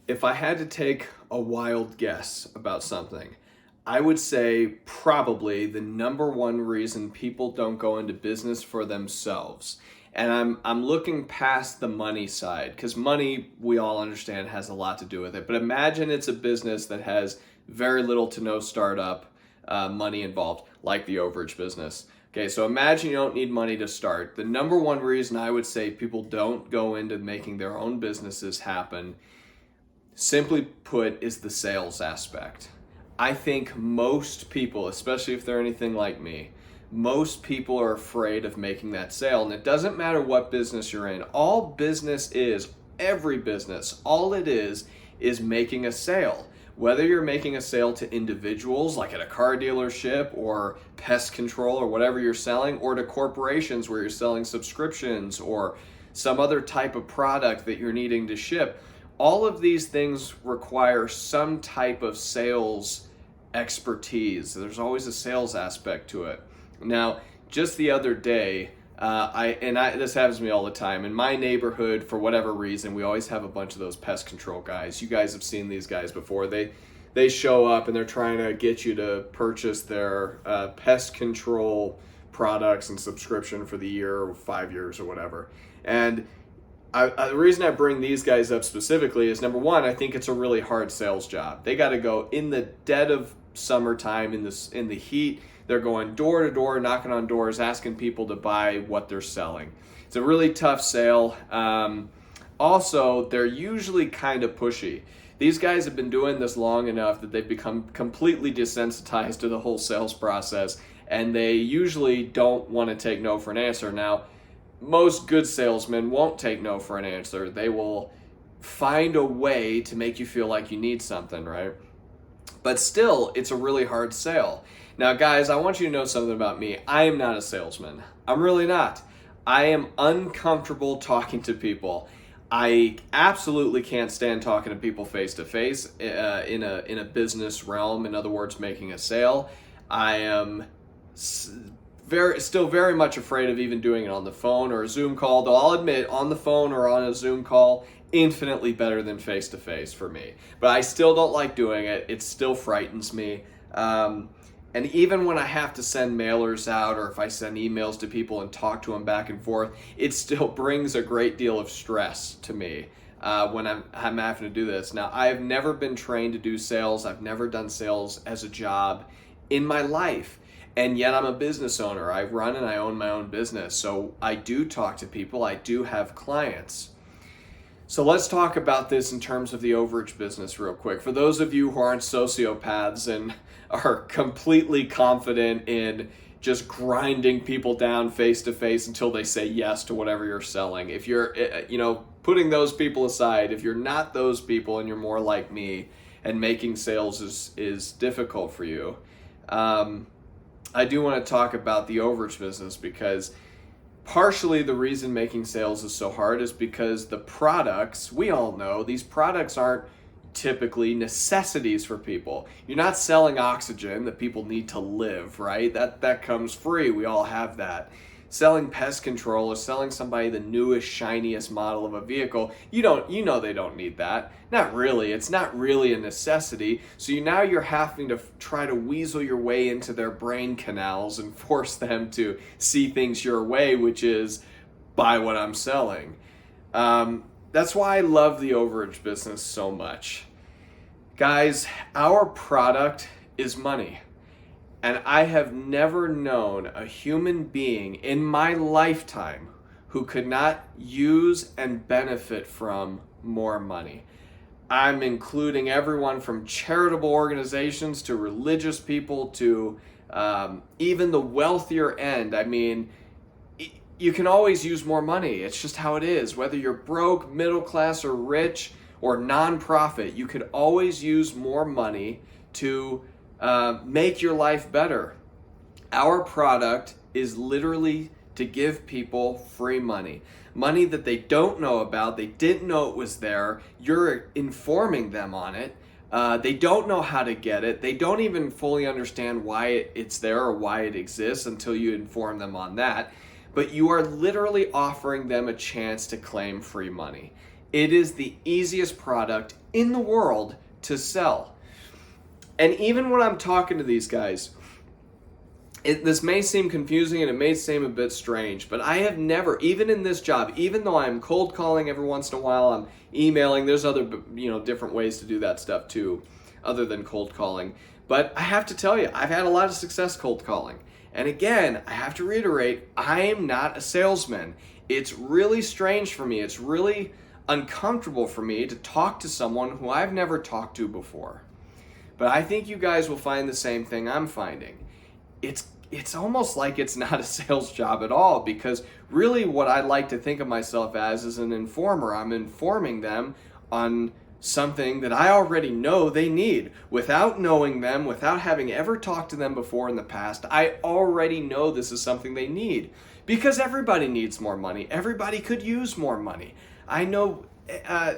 If I had to take a wild guess about something, I would say probably the number one reason people don't go into business for themselves. And I'm looking past the money side because money, we all understand, has a lot to do with it. But imagine it's a business that has very little to no startup money involved, like the overage business. Okay, so imagine you don't need money to start. The number one reason I would say people don't go into making their own businesses happen, simply put, is the sales aspect. I think most people, especially if they're anything like me, most people are afraid of making that sale. And it doesn't matter what business you're in. All business is, every business, all it is making a sale. Whether you're making a sale to individuals, like at a car dealership or pest control or whatever you're selling, or to corporations where you're selling subscriptions or some other type of product that you're needing to ship, all of these things require some type of sales expertise. There's always a sales aspect to it. Now, just the other day, this happens to me all the time. In my neighborhood, for whatever reason, we always have a bunch of those pest control guys. You guys have seen these guys before. They show up and they're trying to get you to purchase their pest control products and subscription for the year or 5 years or whatever. And the reason I bring these guys up specifically is, number one, I think it's a really hard sales job. They got to go in the dead of summertime in the heat. They're going door to door, knocking on doors, asking people to buy what they're selling. It's a really tough sale. Also, they're usually kind of pushy. These guys have been doing this long enough that they've become completely desensitized to the whole sales process, and they usually don't want to take no for an answer. Now, most good salesmen won't take no for an answer. They will find a way to make you feel like you need something, right? But still, it's a really hard sale. Now, guys, I want you to know something about me. I am not a salesman. I'm really not. I am uncomfortable talking to people. I absolutely can't stand talking to people face to face in a business realm. In other words, making a sale. I am still very much afraid of even doing it on the phone or a Zoom call. Though I'll admit, on the phone or on a Zoom call, infinitely better than face to face for me. But I still don't like doing it. It still frightens me. And even when I have to send mailers out, or if I send emails to people and talk to them back and forth, it still brings a great deal of stress to me when I'm having to do this. Now, I have never been trained to do sales. I've never done sales as a job in my life. And yet I'm a business owner. I run and I own my own business. So I do talk to people. I do have clients. So let's talk about this in terms of the overage business real quick. For those of you who aren't sociopaths and are completely confident in just grinding people down face to face until they say yes to whatever you're selling. If you're, putting those people aside, if you're not those people and you're more like me and making sales is difficult for you, I do want to talk about the overage business because partially the reason making sales is so hard is because the products, we all know, these products aren't typically necessities for people. You're not selling oxygen that people need to live, right? That comes free. We all have that. Selling pest control or selling somebody the newest, shiniest model of a vehicle, you know they don't need that. Not really. It's not really a necessity. So now you're having to try to weasel your way into their brain canals and force them to see things your way, which is buy what I'm selling. That's why I love the overage business so much. Guys, our product is money. And I have never known a human being in my lifetime who could not use and benefit from more money. I'm including everyone from charitable organizations to religious people to even the wealthier end. I mean, you can always use more money. It's just how it is. Whether you're broke, middle class, or rich, or nonprofit, you could always use more money to make your life better. Our product is literally to give people free money. Money that they don't know about, they didn't know it was there, you're informing them on it. They don't know how to get it. They don't even fully understand why it's there or why it exists until you inform them on that. But you are literally offering them a chance to claim free money. It is the easiest product in the world to sell. And even when I'm talking to these guys, this may seem confusing and it may seem a bit strange, but I have never, even in this job, even though I'm cold calling every once in a while, I'm emailing, there's other, different ways to do that stuff too, other than cold calling. But I have to tell you, I've had a lot of success cold calling. And again, I have to reiterate, I am not a salesman. It's really strange for me. It's really uncomfortable for me to talk to someone who I've never talked to before. But I think you guys will find the same thing I'm finding. It's almost like it's not a sales job at all, because really what I like to think of myself as is an informer. I'm informing them on something that I already know they need. Without knowing them, without having ever talked to them before in the past, I already know this is something they need. Because everybody needs more money. Everybody could use more money. I know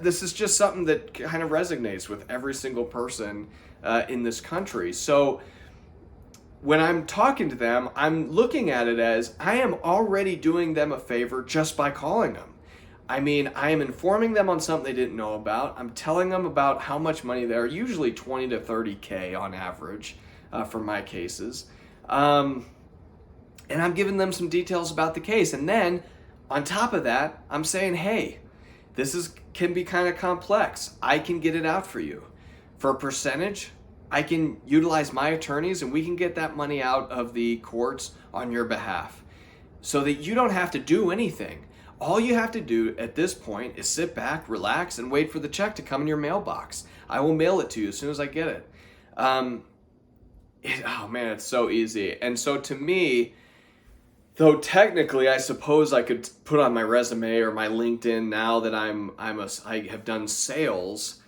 this is just something that kind of resonates with every single person in this country. So when I'm talking to them, I'm looking at it as I am already doing them a favor just by calling them. I mean, I am informing them on something they didn't know about. I'm telling them about how much money they're, usually 20 to 30K on average for my cases. And I'm giving them some details about the case. And then on top of that, I'm saying, hey, can be kind of complex. I can get it out for you. For a percentage, I can utilize my attorneys and we can get that money out of the courts on your behalf so that you don't have to do anything. All you have to do at this point is sit back, relax, and wait for the check to come in your mailbox. I will mail it to you as soon as I get it. Oh man, it's so easy. And so to me, though technically I suppose I could put on my resume or my LinkedIn now that I have done sales,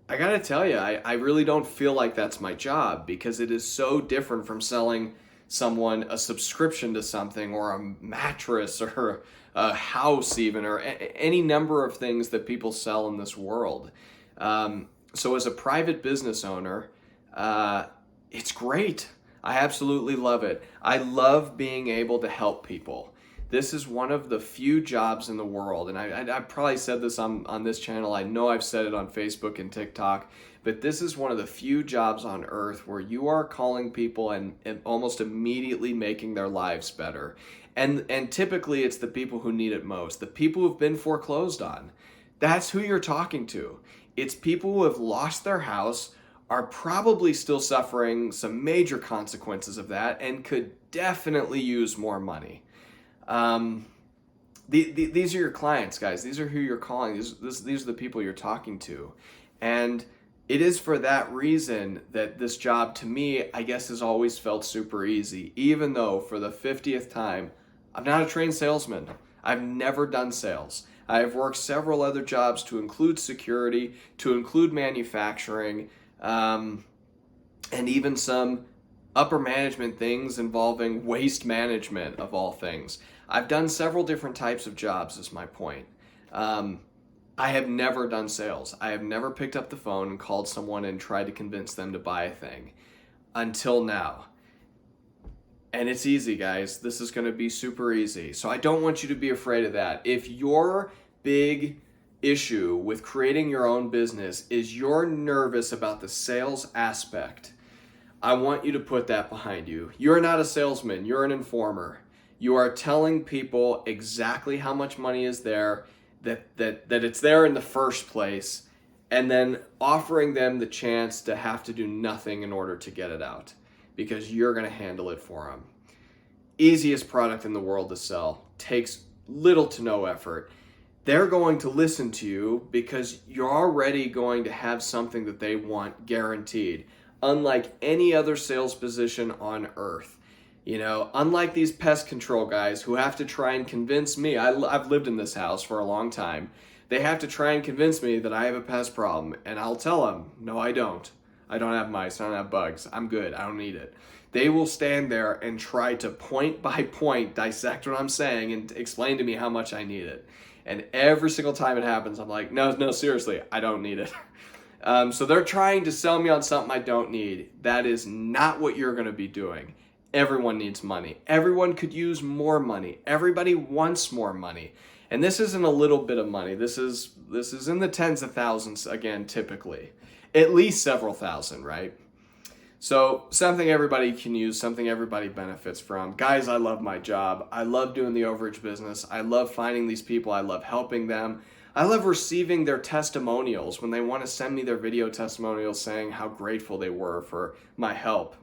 I gotta tell you, I really don't feel like that's my job, because it is so different from selling someone a subscription to something, or a mattress, or a house even, or any number of things that people sell in this world. So as a private business owner, it's great. I absolutely love it. I love being able to help people. This is one of the few jobs in the world, and I probably said this on this channel. I know I've said it on Facebook and TikTok, but this is one of the few jobs on earth where you are calling people and almost immediately making their lives better. And typically it's the people who need it most, the people who've been foreclosed on. That's who you're talking to. It's people who have lost their house, are probably still suffering some major consequences of that, and could definitely use more money. These are your clients, guys. These are who you're calling. These are the people you're talking to. And it is for that reason that this job, to me, I guess, has always felt super easy, even though for the 50th time, I'm not a trained salesman. I've never done sales. I've worked several other jobs, to include security, to include manufacturing, and even some upper management things involving waste management, of all things. I've done several different types of jobs, is my point. I have never done sales. I have never picked up the phone and called someone and tried to convince them to buy a thing until now. And it's easy, guys. This is going to be super easy. So I don't want you to be afraid of that. If your big issue with creating your own business is you're nervous about the sales aspect, I want you to put that behind you. You're not a salesman. You're an informer. You are telling people exactly how much money is there, that it's there in the first place, and then offering them the chance to have to do nothing in order to get it out, because you're going to handle it for them. Easiest product in the world to sell. Takes little to no effort. They're going to listen to you because you're already going to have something that they want guaranteed. Unlike any other sales position on earth. You know, unlike these pest control guys who have to try and convince me, I've lived in this house for a long time, they have to try and convince me that I have a pest problem, and I'll tell them, no, I don't. I don't have mice, I don't have bugs, I'm good, I don't need it. They will stand there and try to point by point dissect what I'm saying and explain to me how much I need it. And every single time it happens, I'm like, no, seriously, I don't need it. So they're trying to sell me on something I don't need. That is not what you're going to be doing. Everyone needs money. Everyone could use more money. Everybody wants more money. And this isn't a little bit of money. This is in the tens of thousands again, typically. At least several thousand, right? So something everybody can use, something everybody benefits from. Guys, I love my job. I love doing the overage business. I love finding these people. I love helping them. I love receiving their testimonials when they want to send me their video testimonials saying how grateful they were for my help.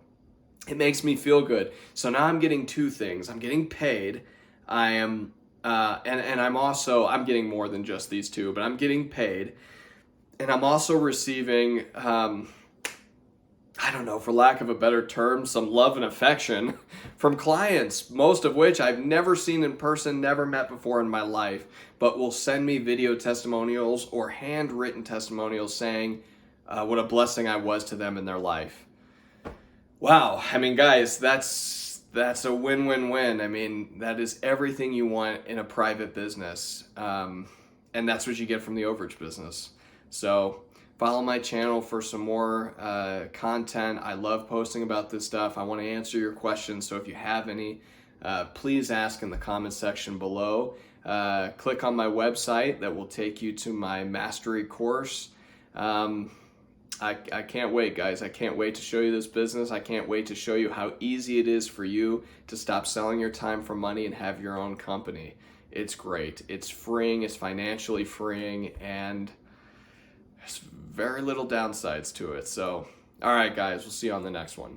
It makes me feel good. So now I'm getting two things. I'm getting paid. I am, and I'm getting more than just these two, but I'm getting paid. And I'm also receiving, I don't know, for lack of a better term, some love and affection from clients, most of which I've never seen in person, never met before in my life, but will send me video testimonials or handwritten testimonials saying what a blessing I was to them in their life. Wow, I mean, guys, that's a win-win-win. I mean, that is everything you want in a private business, and that's what you get from the overage business. So follow my channel for some more content. I love posting about this stuff. I want to answer your questions, so if you have any, please ask in the comment section below. Click on my website. That will take you to my mastery course. I can't wait, guys. I can't wait to show you this business. I can't wait to show you how easy it is for you to stop selling your time for money and have your own company. It's great. It's freeing. It's financially freeing, and there's very little downsides to it. So, all right, guys, we'll see you on the next one.